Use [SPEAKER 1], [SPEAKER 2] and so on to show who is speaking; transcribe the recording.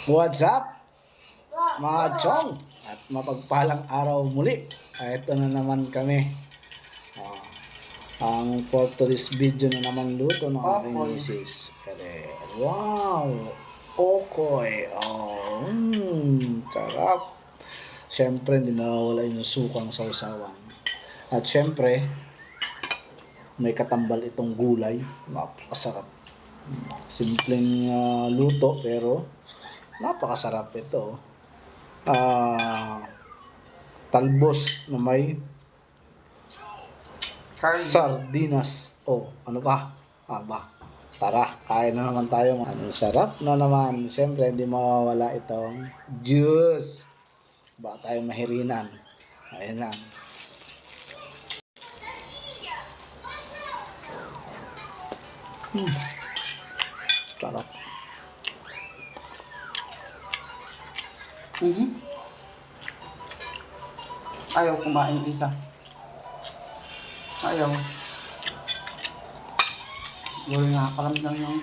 [SPEAKER 1] What's up, mga chong? At mapagpalang araw muli. Ito na naman kami. Ang for today's video na naman luto ng aking misis. Wow! Okoy! Sarap! Siyempre, hindi mawawala yung sukang sausawan. At siyempre, may katambal itong gulay. Napakasarap. Simpleng luto pero napakasarap ito. Talbos na may sardinas. Ano ba? Tara, kain na naman tayo. Ang sarap na naman. Siyempre, hindi mawawala itong juice. Ba tayo mahirinan. Ayun lang. Sarap.
[SPEAKER 2] Ayaw kumain isa. Ayaw. Wala nakakaramdam yung